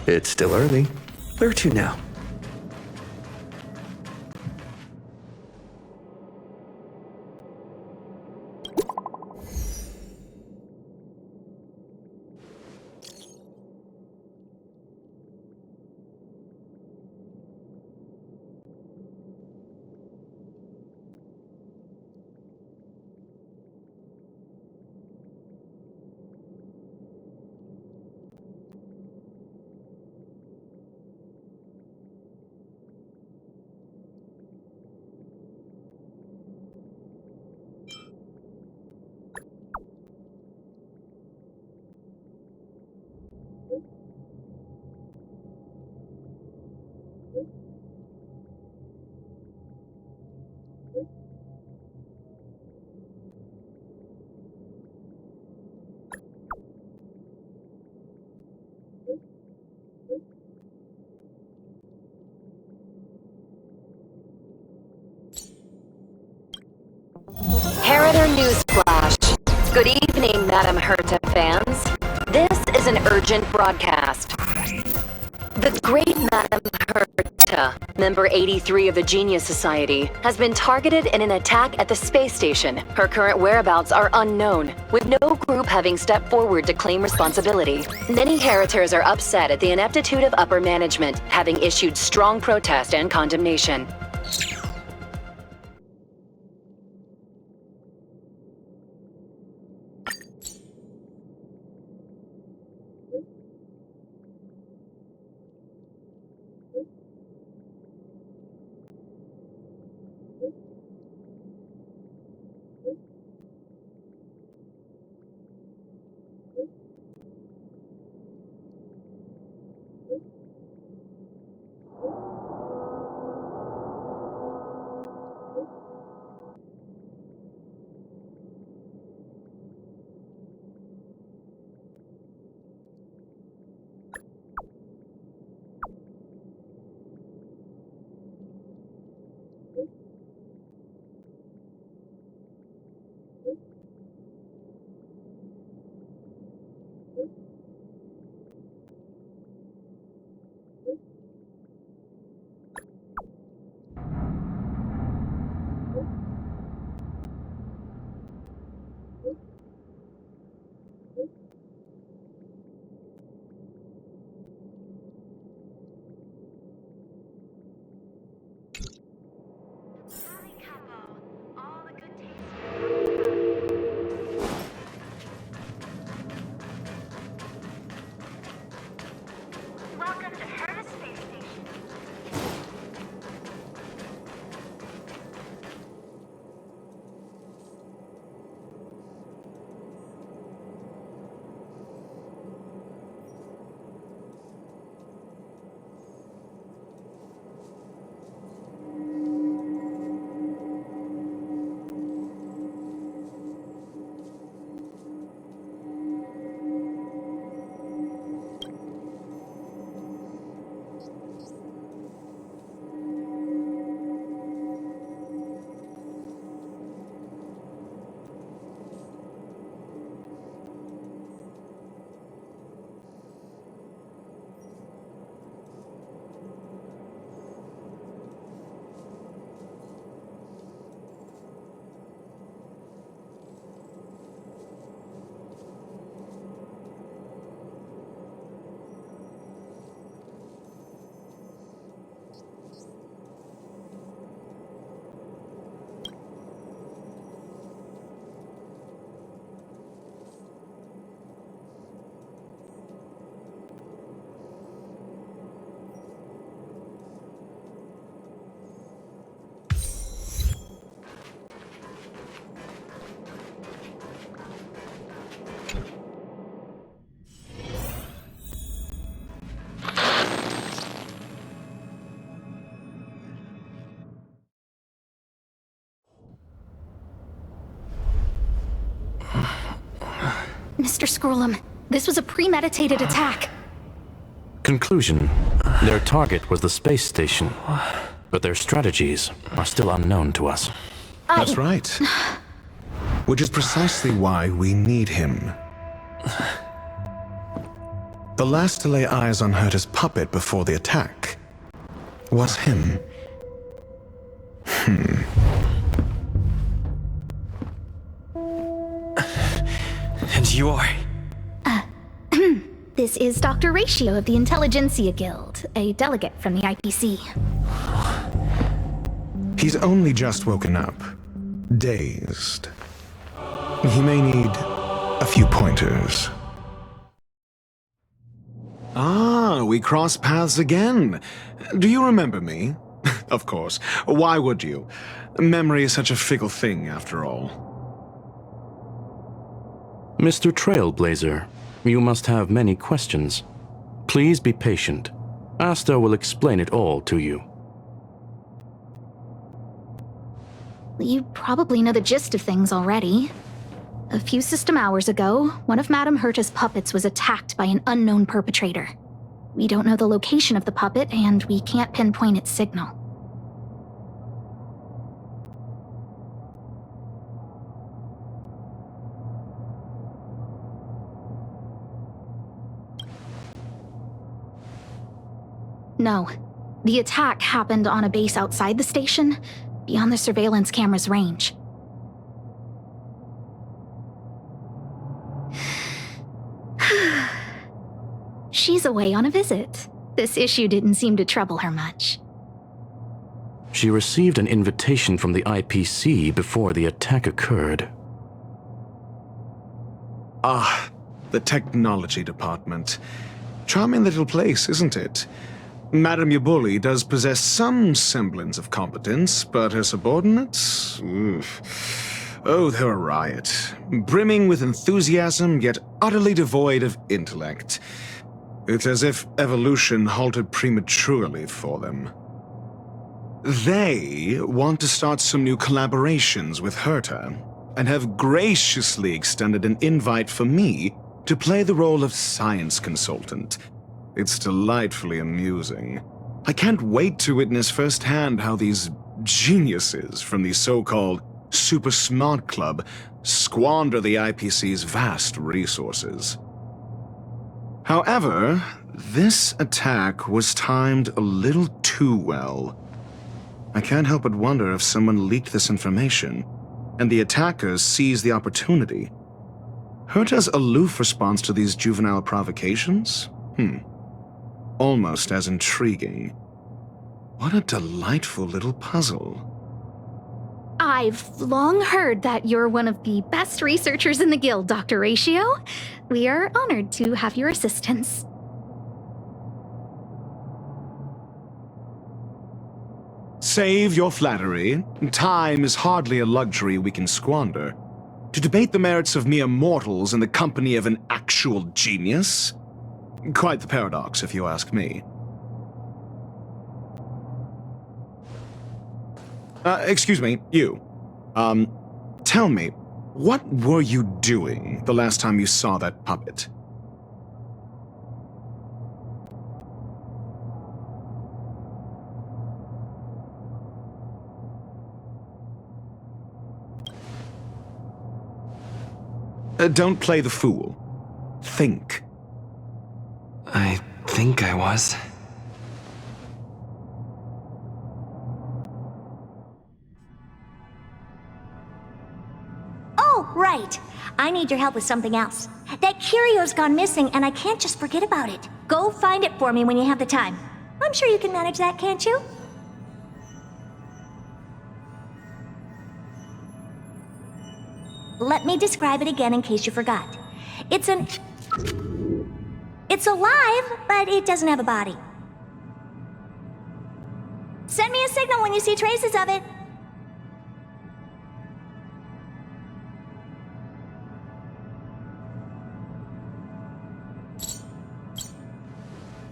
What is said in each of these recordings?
It's still early. Where to now? Heriter Newsflash. Good evening, Madam Herta fans. This is an urgent broadcast. The great Madam Herta, member 83 of the Genius Society, has been targeted in an attack at the space station. Her current whereabouts are unknown, with no group having stepped forward to claim responsibility. Many Heritors are upset at the ineptitude of upper management, having issued strong protest and condemnation. Mr. Scrollum, this was a premeditated attack. Conclusion. Their target was the space station, but their strategies are still unknown to us. That's right. Which is precisely why we need him. the last to lay eyes on Herta's puppet before the attack was him. And you are? This is Dr. Ratio of the Intelligentsia Guild, a delegate from the IPC. He's only just woken up, dazed. He may need a few pointers. Ah, we cross paths again. Do you remember me? Of course. Why would you? Memory is such a fickle thing, after all. Mr. Trailblazer, you must have many questions. Please be patient. Asta will explain it all to you. You probably know the gist of things already. A few system hours ago, one of Madame Herta's puppets was attacked by an unknown perpetrator. We don't know the location of the puppet, and we can't pinpoint its signal. No. The attack happened on a base outside the station, beyond the surveillance camera's range. She's away on a visit. This issue didn't seem to trouble her much. She received an invitation from the IPC before the attack occurred. Ah, the technology department. Charming little place, isn't it? Madame Yabuli does possess some semblance of competence, but her subordinates? Oof. Oh, they're a riot. Brimming with enthusiasm, yet utterly devoid of intellect. It's as if evolution halted prematurely for them. They want to start some new collaborations with Herta, and have graciously extended an invite for me to play the role of science consultant. It's delightfully amusing. I can't wait to witness firsthand how these geniuses from the so-called Super Smart Club squander the IPC's vast resources. However, this attack was timed a little too well. I can't help but wonder if someone leaked this information, and the attackers seized the opportunity. Herta's aloof response to these juvenile provocations? Almost as intriguing. What a delightful little puzzle. I've long heard that you're one of the best researchers in the guild, Dr. Ratio. We are honored to have your assistance. Save your flattery. Time is hardly a luxury we can squander. To debate the merits of mere mortals in the company of an actual genius? Quite the paradox, if you ask me. Excuse me, you. Tell me, what were you doing the last time you saw that puppet? Don't play the fool. Think. I think I was. Oh, right. I need your help with something else. That curio's gone missing, and I can't just forget about it. Go find it for me when you have the time. I'm sure you can manage that, can't you? Let me describe it again in case you forgot. It's alive, but it doesn't have a body. Send me a signal when you see traces of it.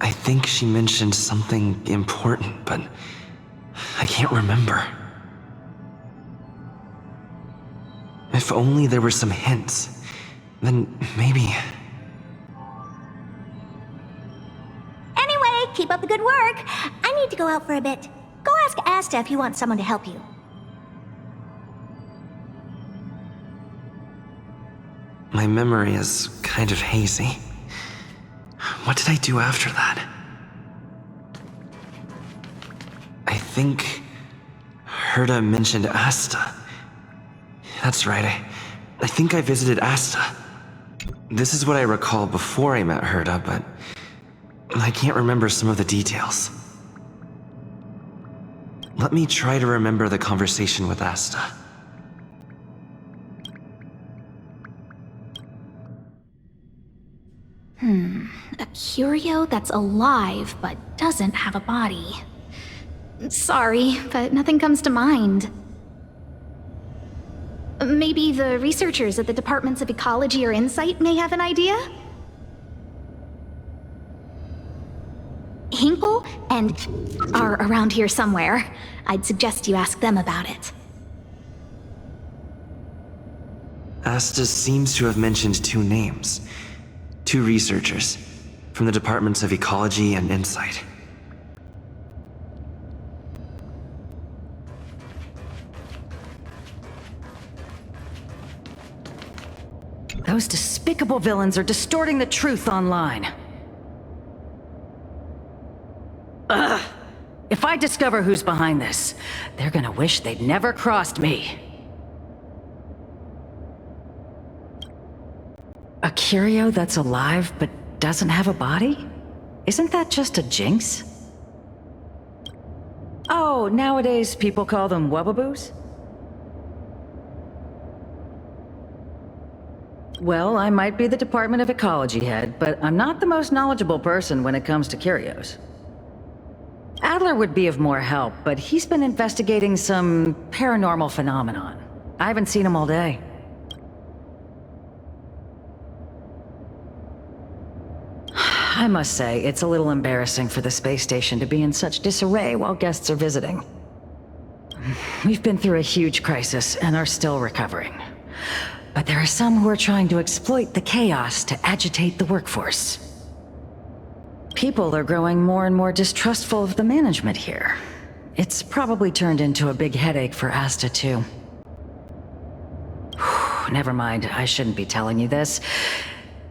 I think she mentioned something important, but I can't remember. If only there were some hints, then maybe... Anyway, keep up the good work. I need to go out for a bit. Go ask Asta if you want someone to help you. My memory is kind of hazy. What did I do after that? I think Herta mentioned Asta. That's right, I think I visited Asta. This is what I recall before I met Herta, but I can't remember some of the details. Let me try to remember the conversation with Asta. A curio that's alive but doesn't have a body. Sorry, but nothing comes to mind. Maybe the researchers at the Departments of Ecology or Insight may have an idea? Hinkle and are around here somewhere. I'd suggest you ask them about it. Asta seems to have mentioned two names. Two researchers from the Departments of Ecology and Insight. Those despicable villains are distorting the truth online. Ugh! If I discover who's behind this, they're gonna wish they'd never crossed me. A curio that's alive but doesn't have a body? Isn't that just a jinx? Oh, nowadays people call them wubbaboos? Well, I might be the Department of Ecology head, but I'm not the most knowledgeable person when it comes to curios. Adler would be of more help, but he's been investigating some paranormal phenomenon. I haven't seen him all day. I must say, it's a little embarrassing for the space station to be in such disarray while guests are visiting. We've been through a huge crisis and are still recovering. But there are some who are trying to exploit the chaos to agitate the workforce. People are growing more and more distrustful of the management here. It's probably turned into a big headache for Asta, too. Never mind, I shouldn't be telling you this.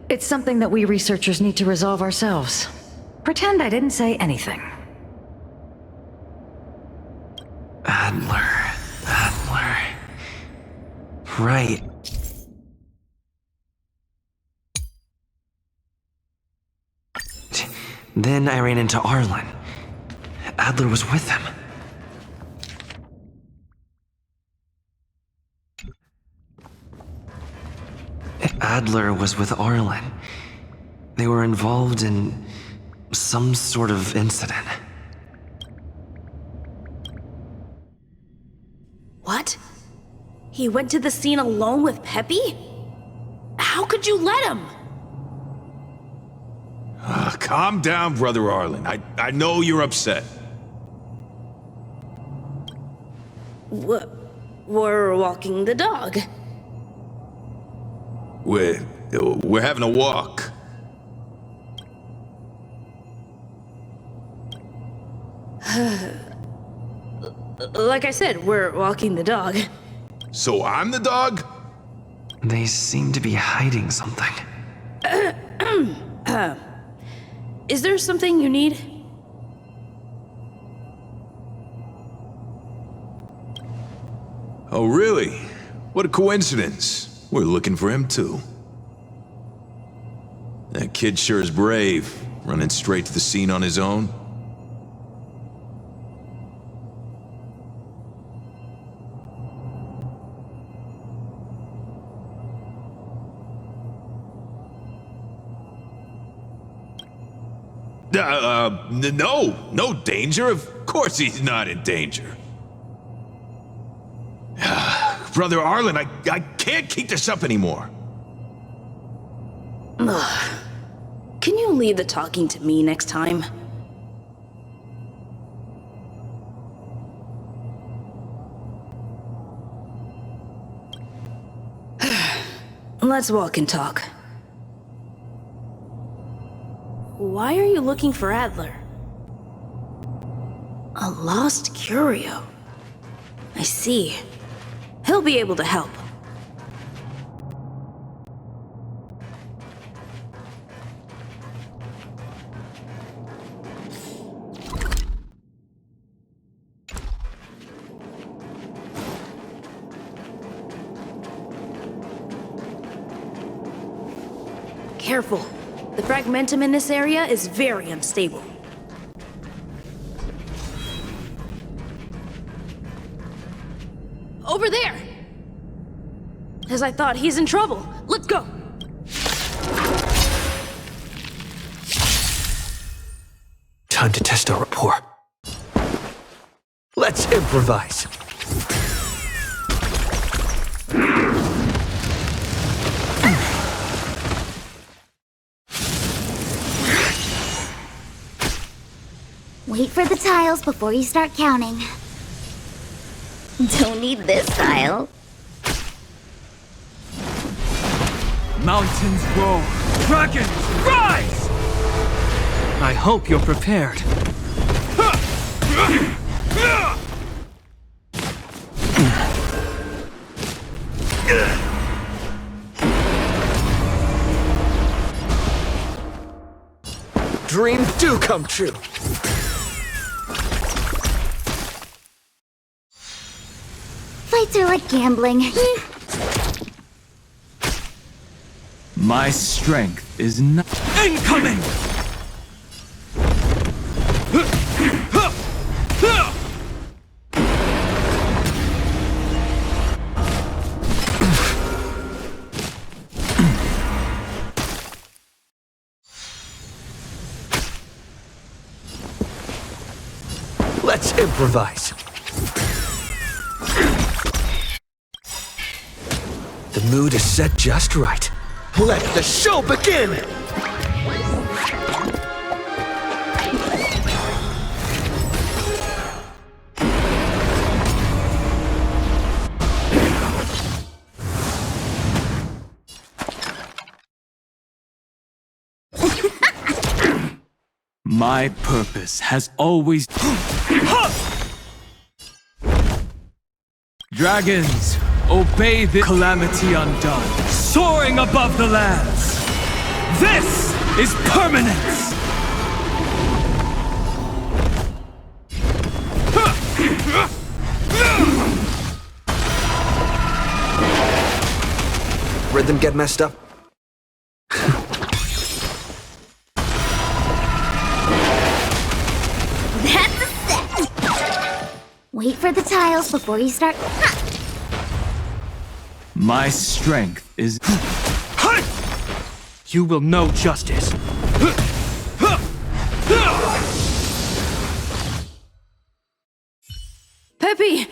It's something that we researchers need to resolve ourselves. Pretend I didn't say anything. Adler. Right. Then I ran into Arlen. Adler was with him. Adler was with Arlen. They were involved in some sort of incident. What? He went to the scene alone with Peppy? How could you let him? Calm down, Brother Arlen. I know you're upset. We're walking the dog. We're having a walk. Like I said, we're walking the dog. So I'm the dog? They seem to be hiding something. Is there something you need? Oh, really? What a coincidence. We're looking for him, too. That kid sure is brave, running straight to the scene on his own. No danger. Of course he's not in danger. Brother Arlen, I can't keep this up anymore. Can you leave the talking to me next time? Let's walk and talk. Why are you looking for Adler? A lost curio. I see. He'll be able to help. careful. The fragmentum in this area is very unstable. Over there! As I thought, he's in trouble. Let's go! Time to test our rapport. Let's improvise. Wait for the tiles before you start counting. Don't need this tile. Mountains roar. Dragons rise! I hope you're prepared. Dreams do come true. Fights are like gambling. My strength is not incoming! Let's improvise. The mood is set just right. Let the show begin! My purpose has always... Dragons, obey the calamity undone, soaring above the lands. This is permanence! Rhythm get messed up? That's a set! Wait for the tiles before you start... My strength is... You will know justice. Peppy!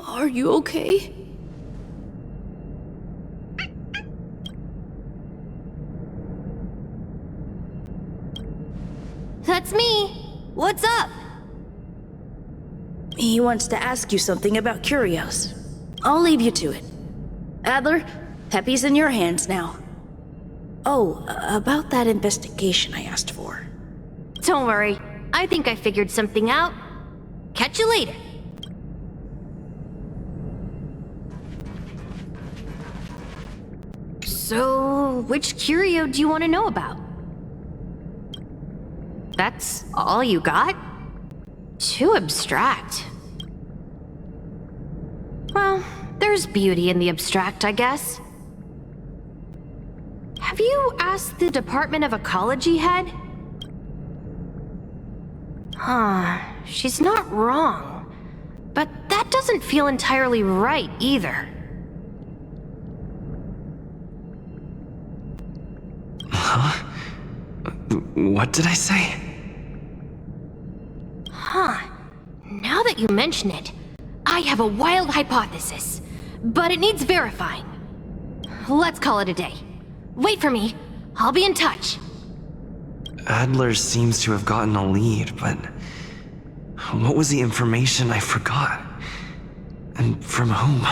Are you okay? That's me! What's up? He wants to ask you something about curios. I'll leave you to it. Adler, Peppy's in your hands now. Oh, about that investigation I asked for. Don't worry. I think I figured something out. Catch you later. So, which curio do you want to know about? That's all you got? Too abstract. Well, there's beauty in the abstract, I guess. Have you asked the Department of Ecology head? Huh, she's not wrong. But that doesn't feel entirely right either. Huh? What did I say? Huh. Now that you mention it, I have a wild hypothesis. But it needs verifying. Let's call it a day. Wait for me. I'll be in touch. Adler seems to have gotten a lead, but... what was the information I forgot? And from whom?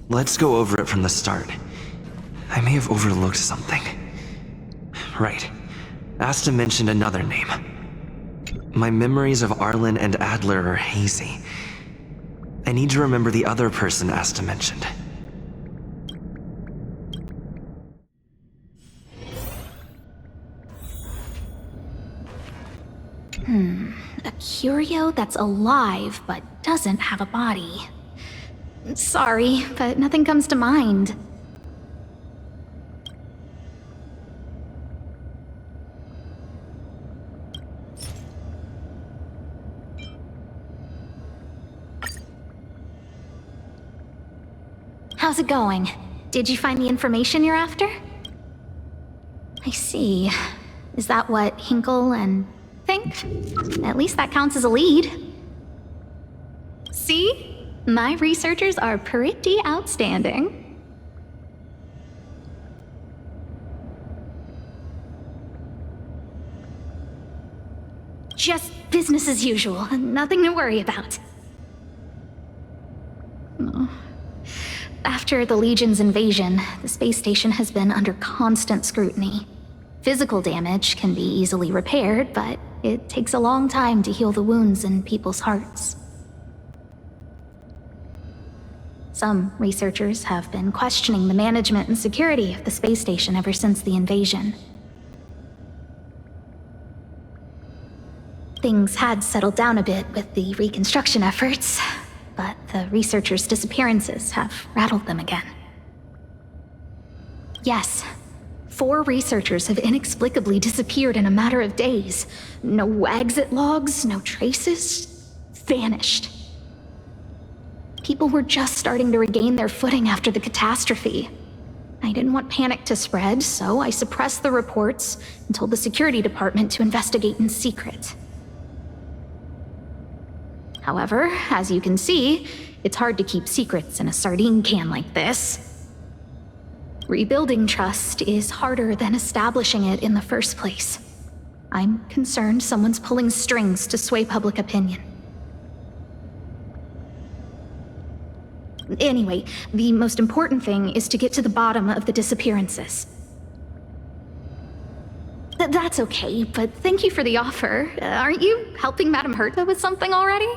Let's go over it from the start. I may have overlooked something. Right. Asta mentioned another name. My memories of Arlen and Adler are hazy. I need to remember the other person Asta mentioned. A curio that's alive but doesn't have a body. Sorry, but nothing comes to mind. How's it going? Did you find the information you're after? I see. Is that what Hinkle and think? At least that counts as a lead. See? My researchers are pretty outstanding. Just business as usual. Nothing to worry about. After the Legion's invasion, the space station has been under constant scrutiny. Physical damage can be easily repaired, but it takes a long time to heal the wounds in people's hearts. Some researchers have been questioning the management and security of the space station ever since the invasion. Things had settled down a bit with the reconstruction efforts, but the researchers' disappearances have rattled them again. Yes, 4 researchers have inexplicably disappeared in a matter of days. No exit logs, no traces. Vanished. People were just starting to regain their footing after the catastrophe. I didn't want panic to spread, so I suppressed the reports and told the security department to investigate in secret. However, as you can see, it's hard to keep secrets in a sardine can like this. Rebuilding trust is harder than establishing it in the first place. I'm concerned someone's pulling strings to sway public opinion. Anyway, the most important thing is to get to the bottom of the disappearances. That's okay, but thank you for the offer. Aren't you helping Madame Herta with something already?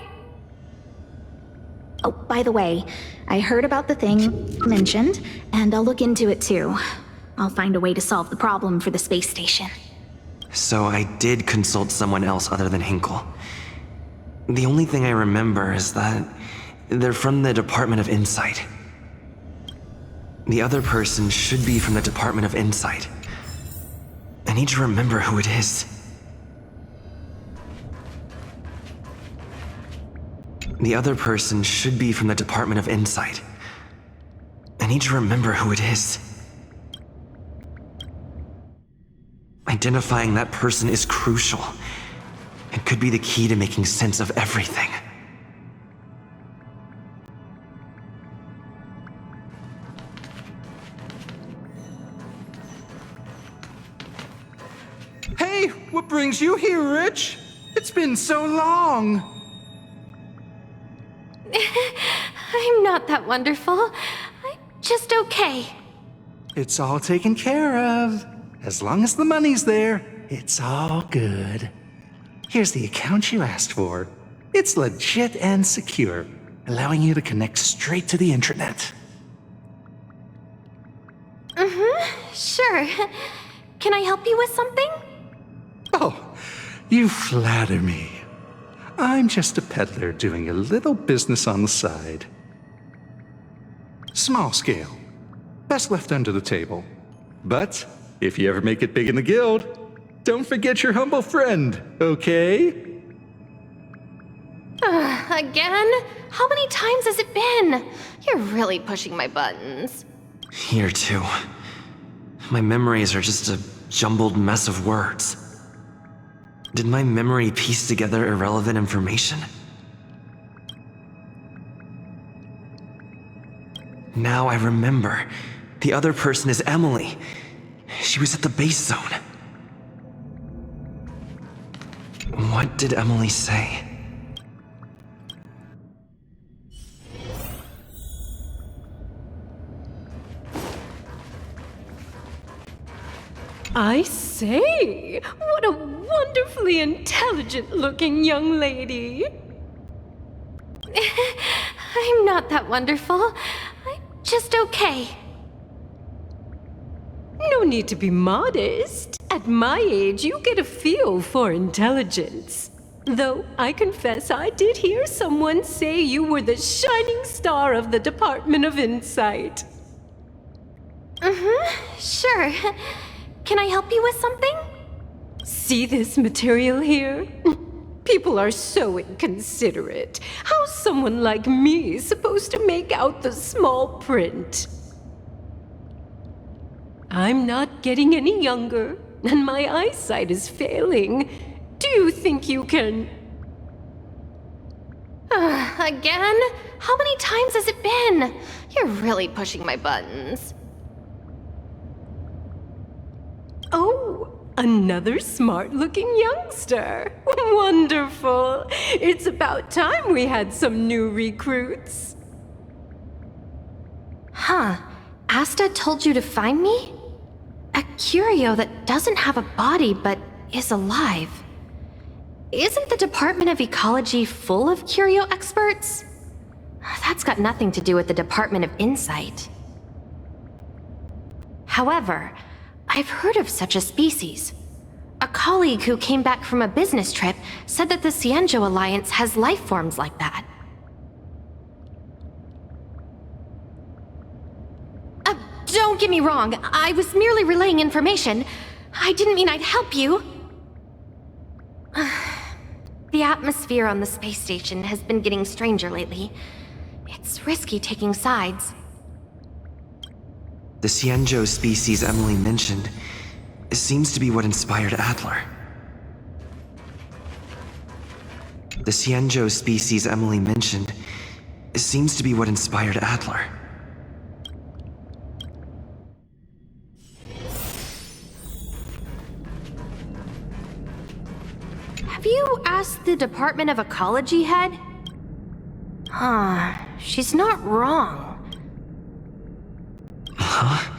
Oh, by the way, I heard about the thing mentioned, and I'll look into it too. I'll find a way to solve the problem for the space station. So I did consult someone else other than Hinkle. The only thing I remember is that they're from the Department of Insight. The other person should be from the Department of Insight. I need to remember who it is. The other person should be from the Department of Insight. I need to remember who it is. Identifying that person is crucial. It could be the key to making sense of everything. Hey, what brings you here, Rich? It's been so long. I'm not that wonderful. I'm just okay. It's all taken care of. As long as the money's there, it's all good. Here's the account you asked for. It's legit and secure, allowing you to connect straight to the intranet. Sure. Can I help you with something? Oh, you flatter me. I'm just a peddler doing a little business on the side. Small scale. Best left under the table. But if you ever make it big in the guild, don't forget your humble friend, okay? Again? How many times has it been? You're really pushing my buttons. Here too. My memories are just a jumbled mess of words. Did my memory piece together irrelevant information? Now I remember. The other person is Emily. She was at the base zone. What did Emily say? I say, what a wonderfully intelligent-looking young lady. I'm not that wonderful. I'm just okay. No need to be modest. At my age, you get a feel for intelligence. Though I confess I did hear someone say you were the shining star of the Department of Insight. Sure. Can I help you with something? See this material here? People are so inconsiderate. How's someone like me supposed to make out the small print? I'm not getting any younger, and my eyesight is failing. Do you think you can... Again? How many times has it been? You're really pushing my buttons. Oh, another smart-looking youngster. Wonderful. It's about time we had some new recruits. Huh. Asta told you to find me? A curio that doesn't have a body but is alive. Isn't the Department of Ecology full of curio experts? That's got nothing to do with the Department of Insight. However, I've heard of such a species. A colleague who came back from a business trip said that the Cianjo Alliance has life forms like that. Don't get me wrong, I was merely relaying information. I didn't mean I'd help you. The atmosphere on the space station has been getting stranger lately. It's risky taking sides. The Cianjo species Emily mentioned seems to be what inspired Adler. The Cianjo species Emily mentioned seems to be what inspired Adler. Have you asked the Department of Ecology head? She's not wrong. Huh?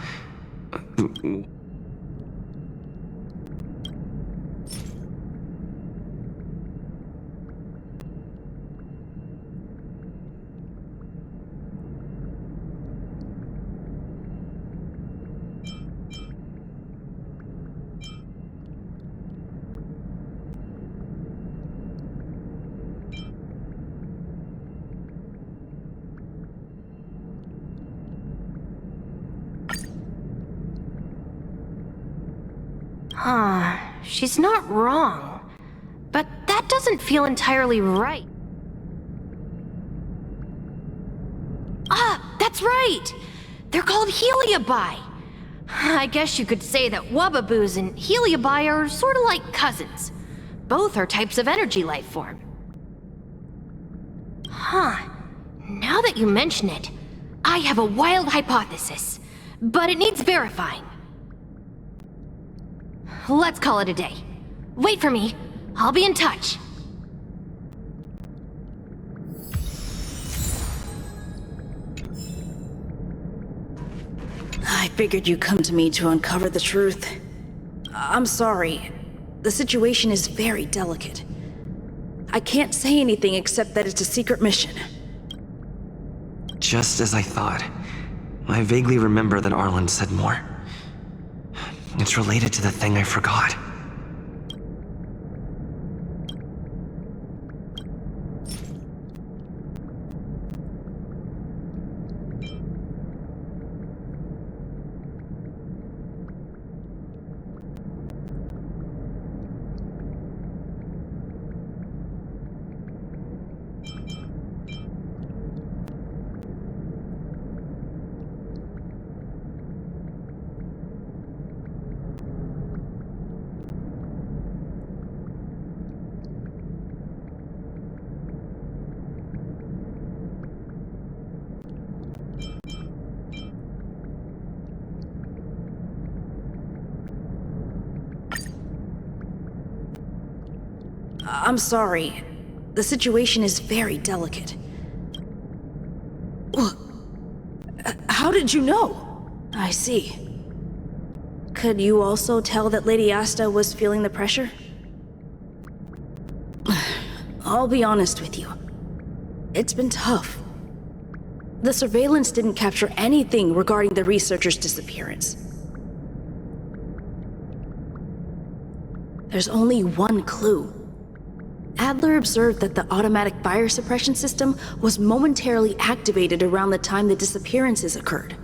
She's not wrong. But that doesn't feel entirely right. That's right! They're called Heliobi. I guess you could say that Wubbaboos and Heliobi are sort of like cousins. Both are types of energy life form. Now that you mention it, I have a wild hypothesis, but it needs verifying. Let's call it a day. Wait for me. I'll be in touch. I figured you'd come to me to uncover the truth. I'm sorry. The situation is very delicate. I can't say anything except that it's a secret mission. Just as I thought. I vaguely remember that Arlen said more. It's related to the thing I forgot. I'm sorry. The situation is very delicate. How did you know? I see. Could you also tell that Lady Asta was feeling the pressure? I'll be honest with you. It's been tough. The surveillance didn't capture anything regarding the researcher's disappearance. There's only one clue. Adler observed that the automatic fire suppression system was momentarily activated around the time the disappearances occurred.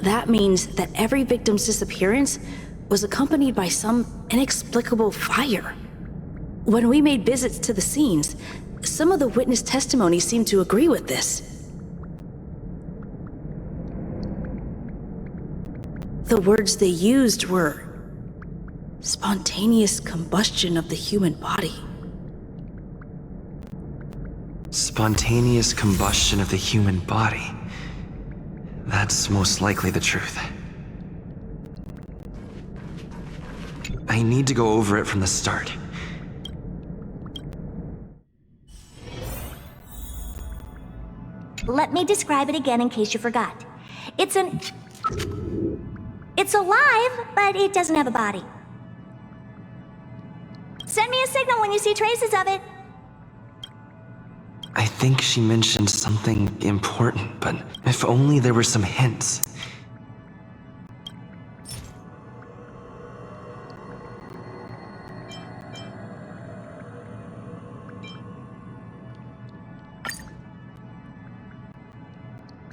That means that every victim's disappearance was accompanied by some inexplicable fire. When we made visits to the scenes, some of the witness testimony seemed to agree with this. The words they used were spontaneous combustion of the human body. Spontaneous combustion of the human body. That's most likely the truth. I need to go over it from the start. Let me describe it again in case you forgot. It's alive, but it doesn't have a body. Send me a signal when you see traces of it. I think she mentioned something important, but if only there were some hints.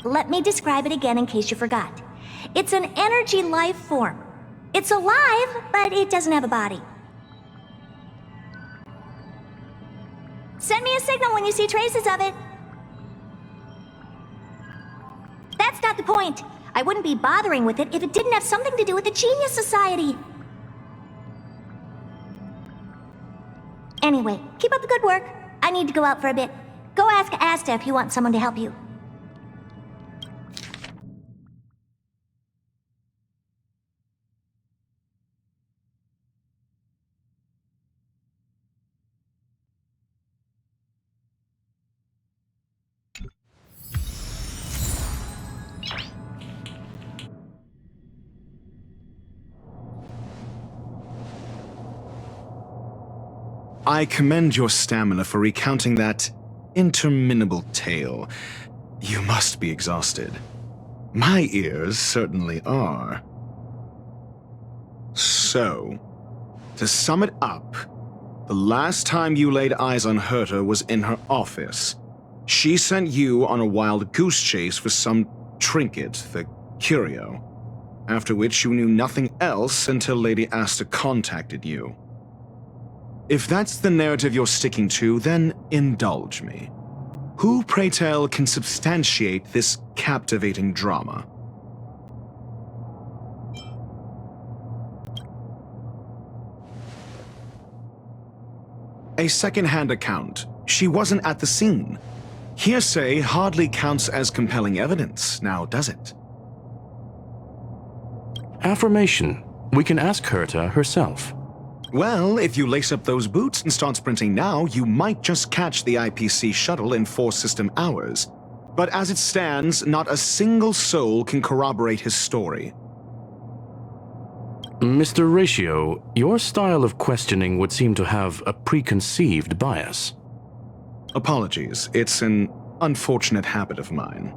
Let me describe it again in case you forgot. It's an energy life form. It's alive, but it doesn't have a body. Send me a signal when you see traces of it. That's not the point. I wouldn't be bothering with it if it didn't have something to do with the Genius Society. Anyway, keep up the good work. I need to go out for a bit. Go ask Asta if you want someone to help you. I commend your stamina for recounting that interminable tale. You must be exhausted. My ears certainly are. So, to sum it up, the last time you laid eyes on Herta was in her office. She sent you on a wild goose chase for some trinket, the curio, after which you knew nothing else until Lady Asta contacted you. If that's the narrative you're sticking to, then indulge me. Who, pray tell, can substantiate this captivating drama? A second-hand account. She wasn't at the scene. Hearsay hardly counts as compelling evidence, now does it? Affirmation. We can ask Herta herself. Well, if you lace up those boots and start sprinting now, you might just catch the IPC shuttle in 4 system hours. But as it stands, not a single soul can corroborate his story. Mr. Ratio, your style of questioning would seem to have a preconceived bias. Apologies, it's an unfortunate habit of mine.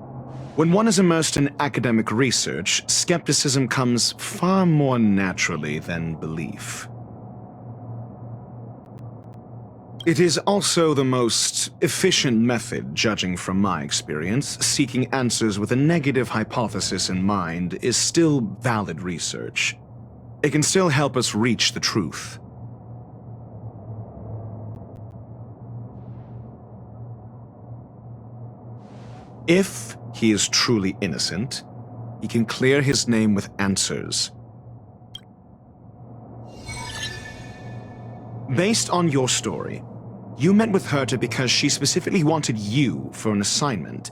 When one is immersed in academic research, skepticism comes far more naturally than belief. It is also the most efficient method, judging from my experience. Seeking answers with a negative hypothesis in mind is still valid research. It can still help us reach the truth. If he is truly innocent, he can clear his name with answers. Based on your story, you met with Herta because she specifically wanted you for an assignment.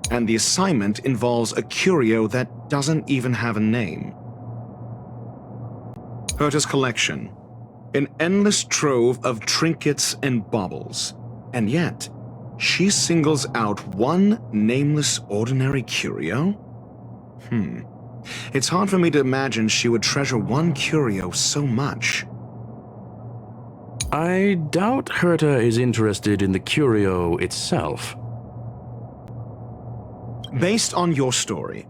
And the assignment involves a curio that doesn't even have a name. Herta's collection. An endless trove of trinkets and baubles. And yet, she singles out one nameless ordinary curio? It's hard for me to imagine she would treasure one curio so much. I doubt Herta is interested in the curio itself. Based on your story,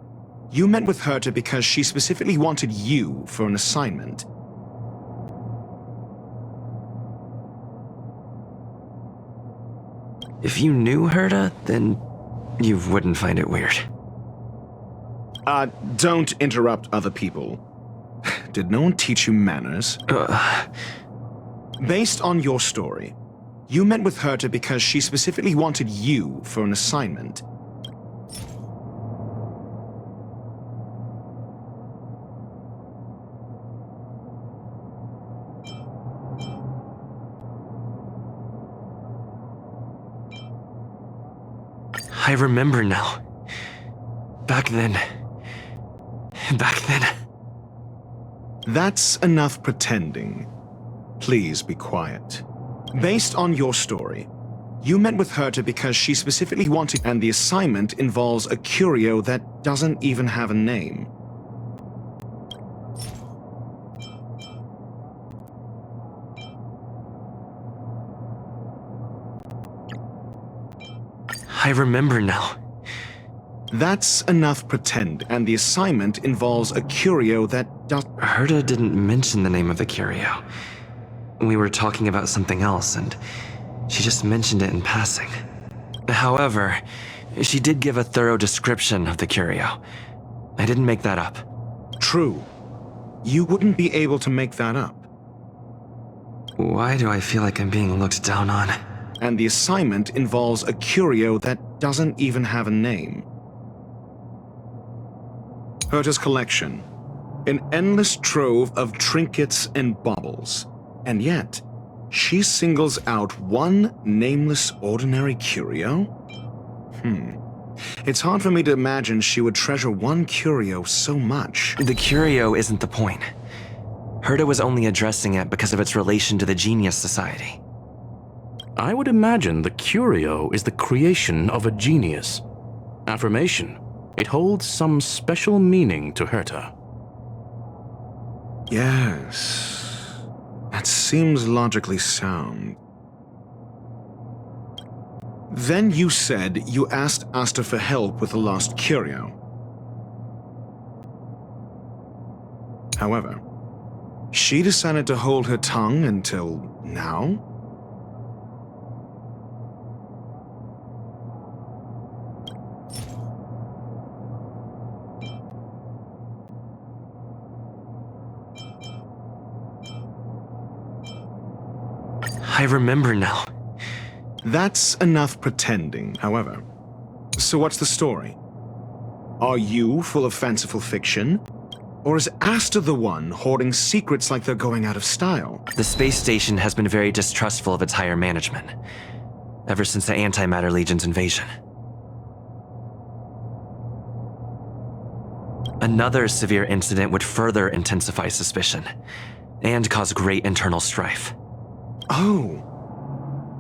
You met with Herta because she specifically wanted you for an assignment. If you knew Herta, then you wouldn't find it weird. Don't interrupt other people. Did no one teach you manners? Based on your story, you met with Herta because she specifically wanted you for an assignment. I remember now. Back then. That's enough pretending. Please be quiet. Based on your story, you met with Herta because she specifically wanted, and the assignment involves a curio that doesn't even have a name. I remember now. That's enough pretend, and the assignment involves a curio that does— Herta didn't mention the name of the curio. We were talking about something else, and she just mentioned it in passing. However, she did give a thorough description of the curio. I didn't make that up. True. You wouldn't be able to make that up. Why do I feel like I'm being looked down on? And the assignment involves a curio that doesn't even have a name. Herta's collection. An endless trove of trinkets and baubles. And yet, she singles out one nameless ordinary curio? It's hard for me to imagine she would treasure one curio so much. The curio isn't the point. Herta was only addressing it because of its relation to the Genius Society. I would imagine the curio is the creation of a genius. Affirmation. It holds some special meaning to Herta. Yes. That seems logically sound. Then you said you asked Asta for help with the lost curio. However, she decided to hold her tongue until now? I remember now. That's enough pretending, however. So what's the story? Are you full of fanciful fiction? Or is Asta the one hoarding secrets like they're going out of style? The space station has been very distrustful of its higher management, ever since the Antimatter Legion's invasion. Another severe incident would further intensify suspicion, and cause great internal strife. Oh.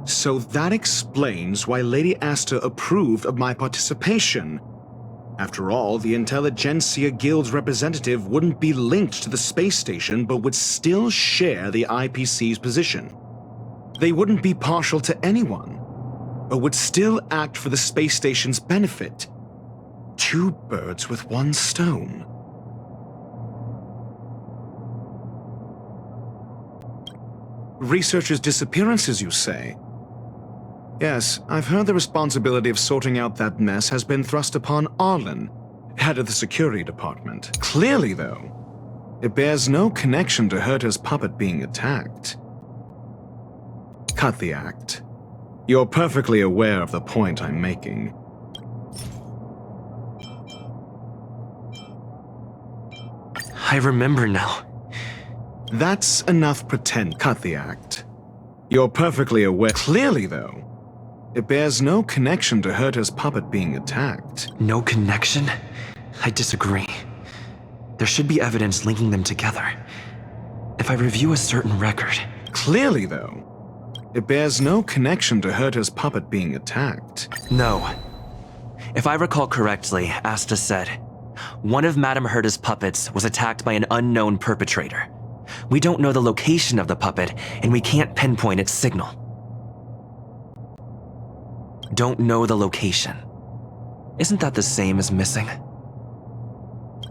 So that explains why Lady Asta approved of my participation. After all, the Intelligentsia Guild's representative wouldn't be linked to the space station, but would still share the IPC's position. They wouldn't be partial to anyone, but would still act for the space station's benefit. Two birds with one stone. Researchers' disappearances, you say? Yes, I've heard the responsibility of sorting out that mess has been thrust upon Arlen, head of the security department. Clearly, though, it bears no connection to Herta's puppet being attacked. Cut the act. You're perfectly aware of the point I'm making. I remember now. That's enough pretend. Cut the act. You're perfectly aware. Clearly, though, it bears no connection to Herta's puppet being attacked. No connection? I disagree. There should be evidence linking them together. If I review a certain record... Clearly, though, it bears no connection to Herta's puppet being attacked. No. If I recall correctly, Asta said, one of Madame Herta's puppets was attacked by an unknown perpetrator. We don't know the location of the puppet, and we can't pinpoint its signal. Don't know the location. Isn't that the same as missing?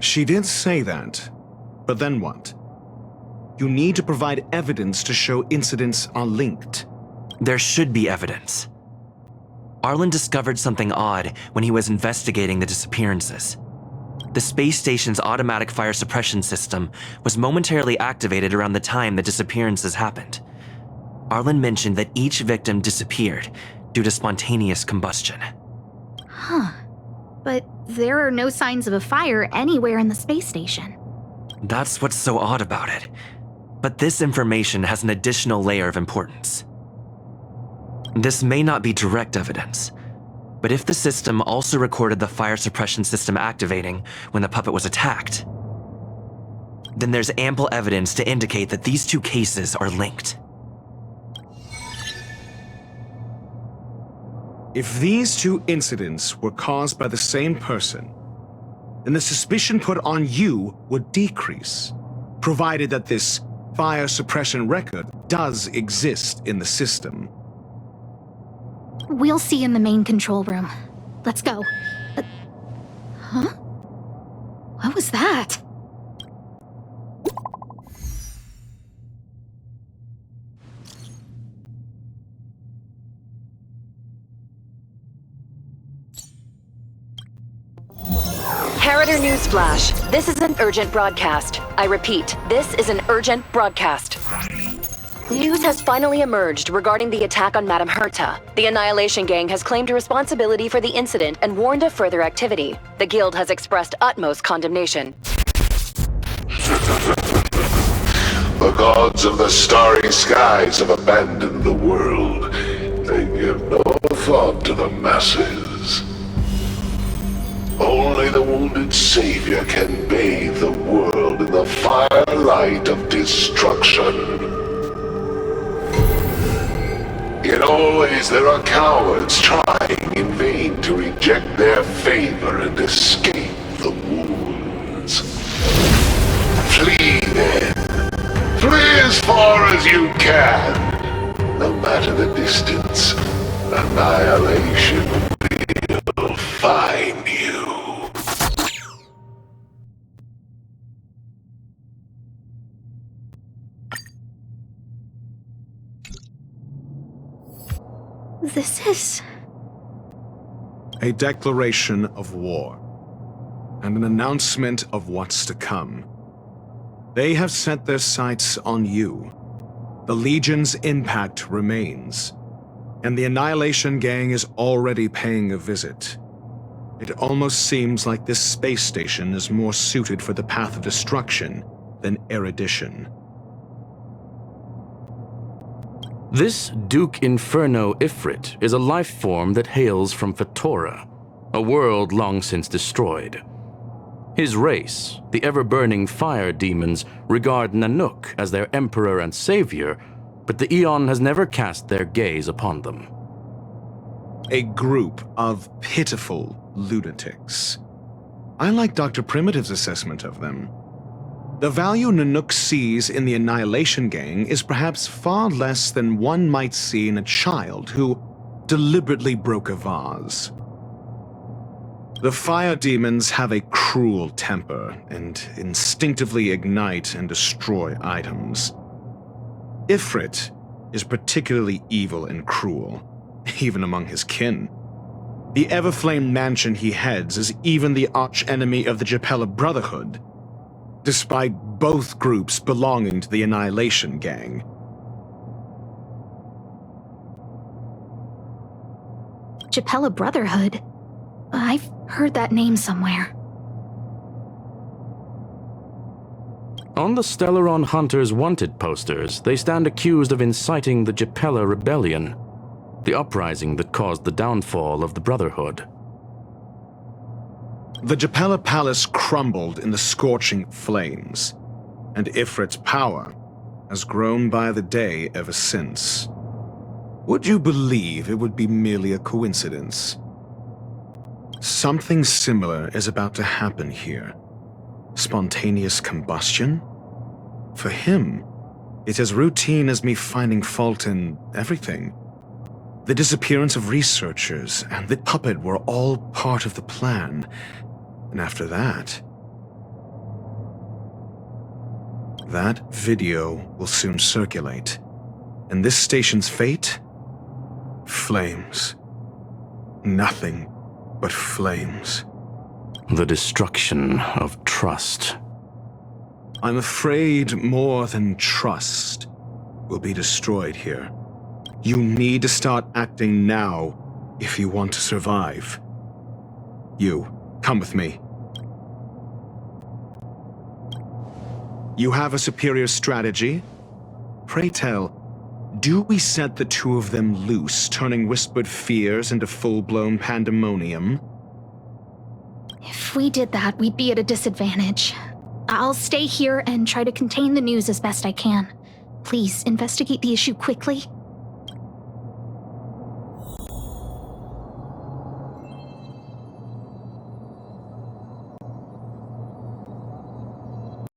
She did say that, but then what? You need to provide evidence to show incidents are linked. There should be evidence. Arlen discovered something odd when he was investigating the disappearances. The space station's automatic fire suppression system was momentarily activated around the time the disappearances happened. Arlen mentioned that each victim disappeared due to spontaneous combustion. Huh. But there are no signs of a fire anywhere in the space station. That's what's so odd about it. But this information has an additional layer of importance. This may not be direct evidence, but if the system also recorded the fire suppression system activating when the puppet was attacked, then there's ample evidence to indicate that these two cases are linked. If these two incidents were caused by the same person, then the suspicion put on you would decrease, provided that this fire suppression record does exist in the system. We'll see in the main control room. Let's go. Huh? What was that? Harrider Newsflash. This is an urgent broadcast. I repeat, this is an urgent broadcast. News has finally emerged regarding the attack on Madame Herta. The Annihilation Gang has claimed responsibility for the incident and warned of further activity. The Guild has expressed utmost condemnation. The gods of the starry skies have abandoned the world. They give no thought to the masses. Only the wounded savior can bathe the world in the firelight of destruction. Yet always there are cowards trying in vain to reject their favor and escape the wounds. Flee then. Flee as far as you can. No matter the distance, annihilation will find you. This is... A declaration of war, and an announcement of what's to come. They have set their sights on you. The Legion's impact remains, and the Annihilation Gang is already paying a visit. It almost seems like this space station is more suited for the path of destruction than erudition. This Duke Inferno Ifrit is a life form that hails from Fatora, a world long since destroyed. His race, the ever-burning fire demons, regard Nanook as their emperor and savior, but the Eon has never cast their gaze upon them. A group of pitiful lunatics. I like Dr. Primitive's assessment of them. The value Nanook sees in the Annihilation Gang is perhaps far less than one might see in a child who deliberately broke a vase. The fire demons have a cruel temper and instinctively ignite and destroy items. Ifrit is particularly evil and cruel, even among his kin. The Everflame mansion he heads is even the arch-enemy of the Japella Brotherhood, despite both groups belonging to the Annihilation Gang. Japella Brotherhood? I've heard that name somewhere. On the Stellaron Hunters' wanted posters, they stand accused of inciting the Japella Rebellion, the uprising that caused the downfall of the Brotherhood. The Japella Palace crumbled in the scorching flames, and Ifrit's power has grown by the day ever since. Would you believe it would be merely a coincidence? Something similar is about to happen here. Spontaneous combustion? For him, it's as routine as me finding fault in everything. The disappearance of researchers and the puppet were all part of the plan. And after that, That video will soon circulate. And this station's fate? Flames. Nothing but flames. The destruction of trust. I'm afraid more than trust will be destroyed here. You need to start acting now if you want to survive. You, come with me. You have a superior strategy? Pray tell, do we set the two of them loose, turning whispered fears into full-blown pandemonium? If we did that, we'd be at a disadvantage. I'll stay here and try to contain the news as best I can. Please, investigate the issue quickly.